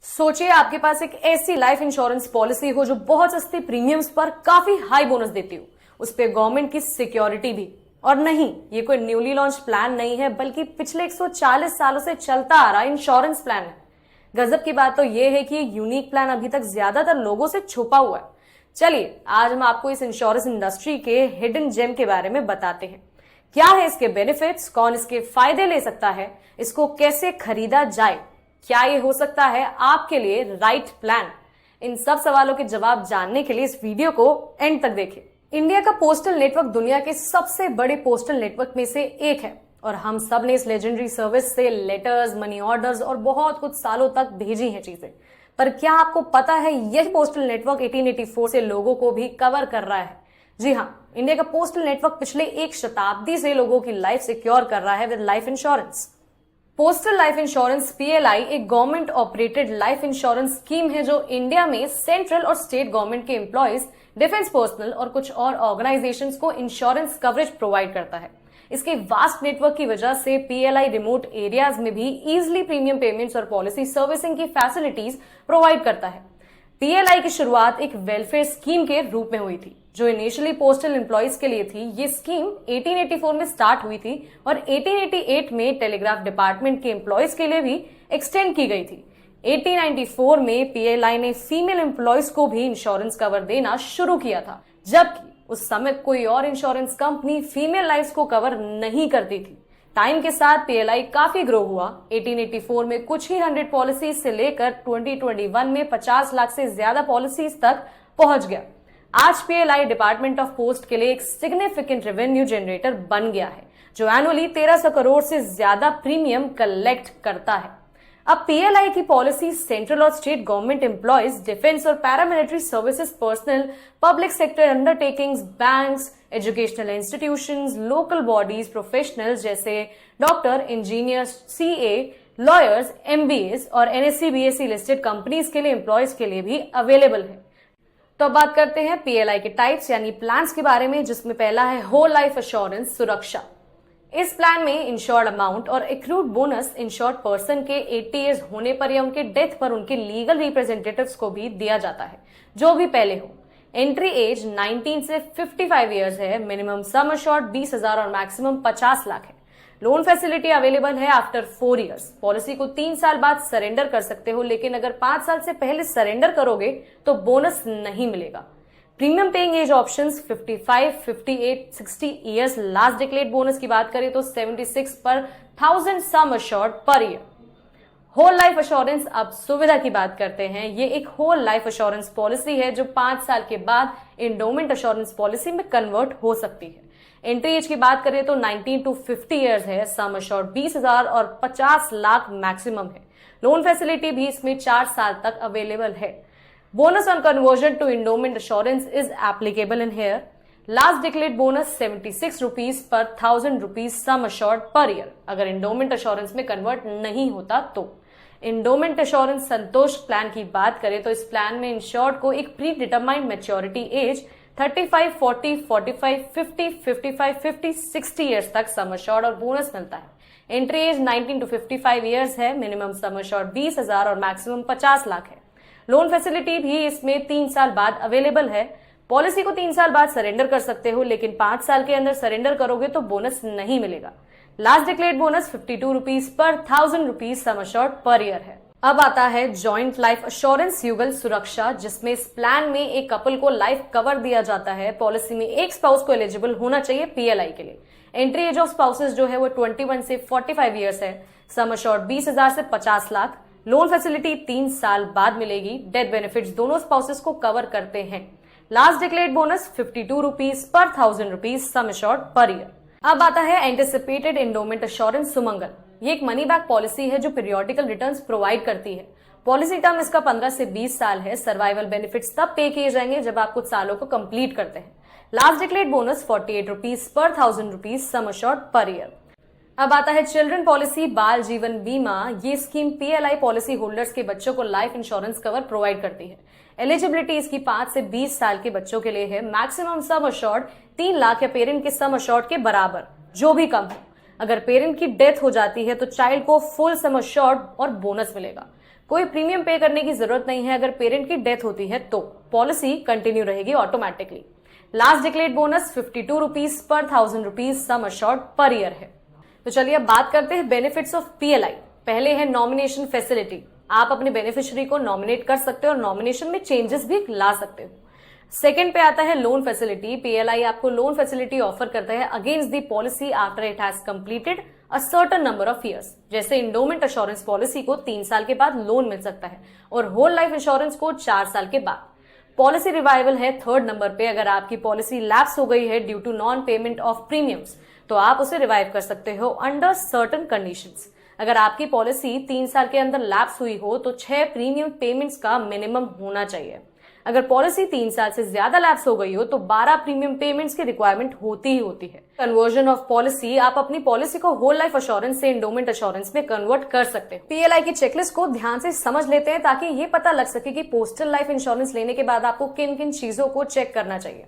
सोचिए आपके पास एक ऐसी लाइफ इंश्योरेंस पॉलिसी हो जो बहुत सस्ते प्रीमियम्स पर काफी हाई बोनस देती हो, उस पे गवर्नमेंट की सिक्योरिटी भी। और नहीं, ये कोई न्यूली लॉन्च प्लान नहीं है, बल्कि पिछले 140 सालों से चलता आ रहा इंश्योरेंस प्लान है। गजब की बात तो ये है कि ये यूनिक प्लान अभी तक ज्यादातर लोगों से छुपा हुआ है। चलिए आज हम आपको इस इंश्योरेंस इंडस्ट्री के हिडन जेम के बारे में बताते हैं। क्या है इसके बेनिफिट्स, कौन इसके फायदे ले सकता है, इसको कैसे खरीदा जाए, क्या ये हो सकता है आपके लिए राइट प्लान। इन सब सवालों के जवाब जानने के लिए इस वीडियो को एंड तक देखें। इंडिया का पोस्टल नेटवर्क दुनिया के सबसे बड़े पोस्टल नेटवर्क में से एक है और हम सब ने इस लेजेंडरी सर्विस से लेटर्स, मनी ऑर्डर्स और बहुत कुछ सालों तक भेजी हैं चीजें। पर क्या आपको पता है यही पोस्टल नेटवर्क 1884 से लोगों को भी कवर कर रहा है? जी हाँ, इंडिया का पोस्टल नेटवर्क पिछले एक शताब्दी से लोगों की लाइफ सिक्योर कर रहा है with life insurance. Postal life insurance PLI एक government operated life insurance scheme है जो इंडिया में सेंट्रल और स्टेट गवर्नमेंट के एम्प्लॉयज, डिफेंस पर्सनल और कुछ और ऑर्गेनाइजेशंस को इंश्योरेंस कवरेज प्रोवाइड करता है। इसके वास्ट नेटवर्क की वजह से पीएलआई रिमोट एरियाज में भी इजीली प्रीमियम पेमेंट्स और पॉलिसी सर्विसिंग की फैसिलिटीज प्रोवाइड करता है। पीएलआई की शुरुआत एक वेलफेयर स्कीम के रूप में हुई थी जो इनिशियली पोस्टल एम्प्लॉयज के लिए थी। ये स्कीम 1884 में स्टार्ट हुई थी और 1888 में टेलीग्राफ डिपार्टमेंट के एम्प्लॉयज के लिए भी एक्सटेंड की गई थी। 1894 में पीएलआई ने फीमेल एम्प्लॉयज को भी इंश्योरेंस कवर देना शुरू किया था, जबकि उस समय कोई और इंश्योरेंस कंपनी फीमेल लाइफ को कवर नहीं करती थी। टाइम के साथ पीएलआई काफी ग्रो हुआ। 1884 में कुछ ही 100 पॉलिसीज से लेकर 2021 में 50 लाख से ज्यादा पॉलिसीज तक पहुंच गया। आज पीएलआई डिपार्टमेंट ऑफ पोस्ट के लिए एक सिग्निफिकेंट रेवेन्यू जनरेटर बन गया है जो एनुअली 1300 करोड़ से ज्यादा प्रीमियम कलेक्ट करता है। अब पीएलआई की पॉलिसी सेंट्रल और स्टेट गवर्नमेंट एम्प्लॉयज, डिफेंस और paramilitary services personnel, public sector undertakings, banks, educational institutions, local bodies, professionals जैसे doctor, engineers, CA, lawyers, MBS और एनएससी बीएससी लिस्टेड कंपनीज के लिए एम्प्लॉयज के लिए भी अवेलेबल है। तो अब बात करते हैं पीएलआई के टाइप्स यानी प्लान्स के बारे में, जिसमें पहला है होल लाइफ एश्योरेंस सुरक्षा। इस प्लान में इंश्योर्ड अमाउंट और एक्रूड बोनस इंश्योर्ड पर्सन के 80 इयर्स होने पर या उनके डेथ पर उनके लीगल रिप्रेजेंटेटिव्स को भी दिया जाता है जो भी पहले हो। एंट्री एज 19 से 55 इयर्स है। मिनिमम सम अश्योर्ड 20,000 और मैक्सिमम 50 लाख है। लोन फैसिलिटी अवेलेबल है आफ्टर 4 इयर्स। पॉलिसी को 3 साल बाद सरेंडर कर सकते हो, लेकिन अगर 5 साल से पहले सरेंडर करोगे तो बोनस नहीं मिलेगा। Premium paying age options 55, 58, 60 years. Last declared bonus की बात करें तो 76 पर 1000 sum assured per year. Whole life assurance, अब सुविधा की बात करते हैं। ये एक होल लाइफ एश्योरेंस पॉलिसी है जो 5 साल के बाद एंडोमेंट एश्योरेंस पॉलिसी में कन्वर्ट हो सकती है। एंट्री एज की बात करें तो 19 to 50 इयर्स है। सम अश्योर्ड 20,000 और 50 लाख मैक्सिमम है। लोन फैसिलिटी भी इसमें 4 साल तक अवेलेबल है। Bonus on conversion to endowment assurance is applicable in here. Last declared bonus 76 rupees पर 1000 rupees sum assured per year अगर एंडोमेंट एश्योरेंस में कन्वर्ट नहीं होता तो। एंडोमेंट एश्योरेंस संतोष प्लान की बात करें तो इस प्लान में इंश्योर्ड को एक pre determined maturity age 35, 40, 45, 50, 55, 50, 60 years तक सम अश्योर्ड और बोनस मिलता है। एंट्री एज 19 to 55 इयर्स है। मिनिमम सम अश्योर्ड 20,000 और मैक्सिमम 50 लाख है। लोन फैसिलिटी भी इसमें 3 साल बाद अवेलेबल है। पॉलिसी को 3 साल बाद सरेंडर कर सकते हो, लेकिन 5 साल के अंदर सरेंडर करोगे तो बोनस नहीं मिलेगा। लास्ट डिक्लेयर्ड बोनस 52 रुपीज पर 1000 rupees sum assured per year है। अब आता है जॉइंट लाइफ एश्योरेंस युगल सुरक्षा, जिसमें इस प्लान में एक कपल को लाइफ कवर दिया जाता है। पॉलिसी में एक स्पाउस को एलिजिबल होना चाहिए पीएलआई के लिए। एंट्री एज ऑफ स्पाउसेस जो है वो 21 से 45 इयर्स है। सम अश्योर्ड 20,000 से 50 लाख। लोन फैसिलिटी 3 साल बाद मिलेगी। डेथ बेनिफिट्स दोनों स्पाउसेस को कवर करते हैं। लास्ट डिक्लेयर्ड बोनस 52 रुपीज पर 1000 rupees sum assured per year. अब आता है एंटिसिपेटेड एंडोमेंट एश्योरेंस सुमंगल। ये एक मनी बैक पॉलिसी है जो पीरियोडिकल रिटर्न्स प्रोवाइड करती है। पॉलिसी टर्म इसका 15 से 20 साल है। सर्वाइवल बेनिफिट्स तब पे किए जाएंगे जब आप कुछ सालों को कंप्लीट करते हैं। लास्ट डिक्लेयर्ड बोनस 48 रुपीज पर 1000 rupees sum assured per year. अब आता है चिल्ड्रन पॉलिसी, बाल जीवन बीमा। ये स्कीम पीएलआई पॉलिसी होल्डर्स के बच्चों को लाइफ इंश्योरेंस कवर प्रोवाइड करती है। एलिजिबिलिटी इसकी 5 से 20 साल के बच्चों के लिए है। मैक्सिमम सम अश्योर्ड 3 लाख या पेरेंट के सम अश्योर्ड के बराबर, जो भी कम हो। अगर पेरेंट की डेथ हो जाती है तो चाइल्ड को फुल सम अश्योर्ड और बोनस मिलेगा। कोई प्रीमियम पे करने की जरूरत नहीं है। अगर पेरेंट की डेथ होती है तो पॉलिसी कंटिन्यू रहेगी automatically. Last declared bonus 52 rupees पर 1000 rupees sum assured per year है। तो चलिए अब बात करते हैं बेनिफिट्स ऑफ पीएलआई। पहले है नॉमिनेशन फैसिलिटी। आप अपने बेनिफिशियरी को नॉमिनेट कर सकते हो और नॉमिनेशन में चेंजेस भी ला सकते हो। सेकंड पे आता है लोन फैसिलिटी। पीएलआई आपको लोन फैसिलिटी ऑफर करता है against the policy after it has completed a certain number of years. जैसे इंडोमेंट इंश्योरेंस पॉलिसी को 3 साल के बाद लोन मिल सकता है और होल लाइफ इंश्योरेंस को 4 साल के बाद। पॉलिसी रिवाइवल है थर्ड नंबर पे। अगर आपकी पॉलिसी लैप्स हो गई है due to non payment of premiums तो आप उसे रिवाइव कर सकते हो अंडर सर्टेन कंडीशंस। अगर आपकी पॉलिसी 3 साल के अंदर लैप्स हुई हो तो 6 प्रीमियम पेमेंट्स का मिनिमम होना चाहिए। अगर पॉलिसी 3 साल से ज्यादा लैप्स हो गई हो तो 12 प्रीमियम पेमेंट्स की रिक्वायरमेंट होती ही होती है। कन्वर्जन ऑफ पॉलिसी, आप अपनी पॉलिसी को होल लाइफ एश्योरेंस से इंडोमेंट एश्योरेंस में कन्वर्ट कर सकते हैं। पीएलआई की चेकलिस्ट को ध्यान से समझ लेते हैं ताकि ये पता लग सके कि पोस्टल लाइफ इंश्योरेंस लेने के बाद आपको किन किन चीजों को चेक करना चाहिए।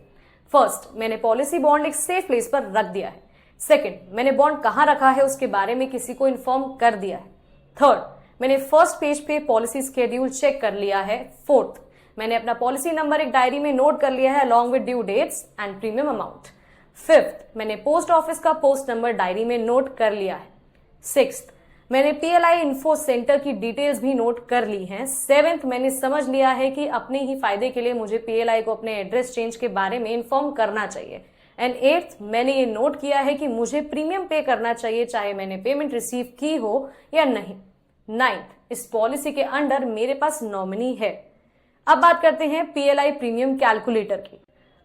फर्स्ट, मैंने पॉलिसी बॉन्ड एक सेफ प्लेस पर रख दिया है। सेकंड, मैंने बॉन्ड कहां रखा है उसके बारे में किसी को इन्फॉर्म कर दिया है। थर्ड, मैंने फर्स्ट पेज पे पॉलिसी स्केड्यूल चेक कर लिया है। फोर्थ, मैंने अपना पॉलिसी नंबर एक डायरी में नोट कर लिया है along with due dates and premium amount. Fifth, मैंने पोस्ट ऑफिस का पोस्ट नंबर डायरी में नोट कर लिया है। सिक्स्थ, मैंने पीएलआई इन्फो सेंटर की डिटेल्स भी नोट कर ली हैं। सेवेंथ, मैंने समझ लिया है कि अपने ही फायदे के लिए मुझे पीएलआई को अपने एड्रेस चेंज के बारे में इन्फॉर्म करना चाहिए। एंड एट्थ, मैंने ये नोट किया है कि मुझे प्रीमियम पे करना चाहिए चाहे मैंने पेमेंट रिसीव की हो या नहीं। नाइन्थ, इस पॉलिसी के अंडर मेरे पास नॉमिनी है। अब बात करते हैं पीएलआई प्रीमियम कैलकुलेटर की।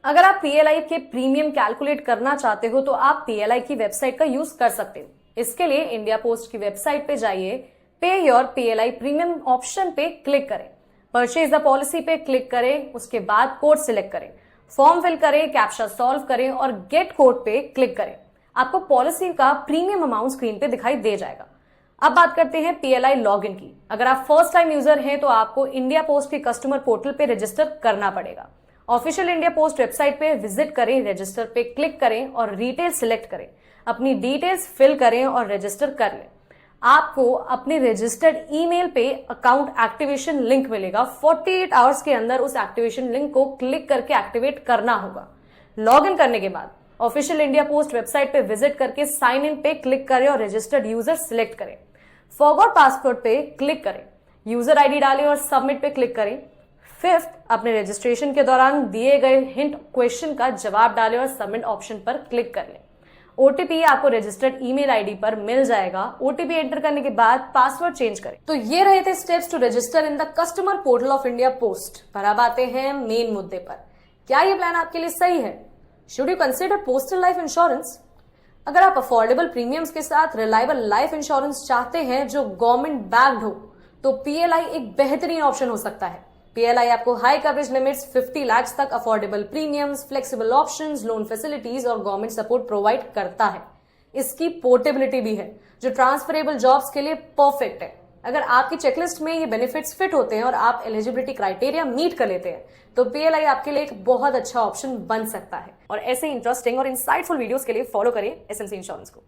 अगर आप पीएलआई के प्रीमियम कैलकुलेट करना चाहते हो तो आप पीएलआई की वेबसाइट का यूज कर सकते हो। इसके लिए इंडिया पोस्ट की वेबसाइट पे जाइए, पे योर पीएलआई प्रीमियम ऑप्शन पे क्लिक करें, परचेज द पॉलिसी पे क्लिक करें, उसके बाद कोड सिलेक्ट करें, फॉर्म फिल करें, कैप्चा सॉल्व करें और गेट कोड पे क्लिक करें। आपको पॉलिसी का प्रीमियम अमाउंट स्क्रीन पे दिखाई दे जाएगा। अब बात करते हैं पीएलआई लॉगिन की। अगर आप फर्स्ट टाइम यूजर हैं तो आपको इंडिया पोस्ट के कस्टमर पोर्टल पे रजिस्टर करना पड़ेगा। ऑफिशियल इंडिया पोस्ट वेबसाइट पे विजिट करें, रजिस्टर पे क्लिक करें और डिटेल सिलेक्ट करें, अपनी डिटेल्स फिल करें और रजिस्टर कर लें। आपको अपने रजिस्टर्ड ईमेल पे अकाउंट एक्टिवेशन लिंक मिलेगा। 48 आवर्स के अंदर उस एक्टिवेशन लिंक को क्लिक करके एक्टिवेट करना होगा। लॉग इन करने के बाद ऑफिशियल इंडिया पोस्ट वेबसाइट पे विजिट करके साइन इन पे क्लिक करें और रजिस्टर्ड यूजर सिलेक्ट करें। फॉरगॉट पासवर्ड पे क्लिक करें, यूजर आईडी डालें और सबमिट पे क्लिक करें। फिफ्थ, अपने रजिस्ट्रेशन के दौरान दिए गए हिंट क्वेश्चन का जवाब डालें और सबमिट ऑप्शन पर क्लिक कर लें। ओटीपी आपको रजिस्टर्ड ईमेल आईडी पर मिल जाएगा। ओटीपी एंटर करने के बाद पासवर्ड चेंज करें। तो ये रहे थे steps to register in the customer portal of India post. पर अब आते हैं मेन मुद्दे पर। क्या ये प्लान आपके लिए सही है? Should you consider postal life insurance? अगर आप अफोर्डेबल प्रीमियम्स के साथ रिलायबल लाइफ इंश्योरेंस चाहते हैं जो गवर्नमेंट बैक्ड हो तो पीएलआई एक बेहतरीन ऑप्शन हो सकता है। पीएलआई आपको हाई कवरेज लिमिट्स, 50 लाख तक affordable premiums, flexible options, loan facilities और गवर्नमेंट सपोर्ट प्रोवाइड करता है। इसकी पोर्टेबिलिटी भी है जो ट्रांसफरेबल जॉब्स के लिए परफेक्ट है। अगर आपकी चेकलिस्ट में ये बेनिफिट्स फिट होते हैं और आप एलिजिबिलिटी क्राइटेरिया मीट कर लेते हैं तो पीएलआई आपके लिए एक बहुत अच्छा ऑप्शन बन सकता है। और ऐसे इंटरेस्टिंग और इंसाइटफुल वीडियोस के लिए फॉलो करें एसएमसी इंश्योरेंस को।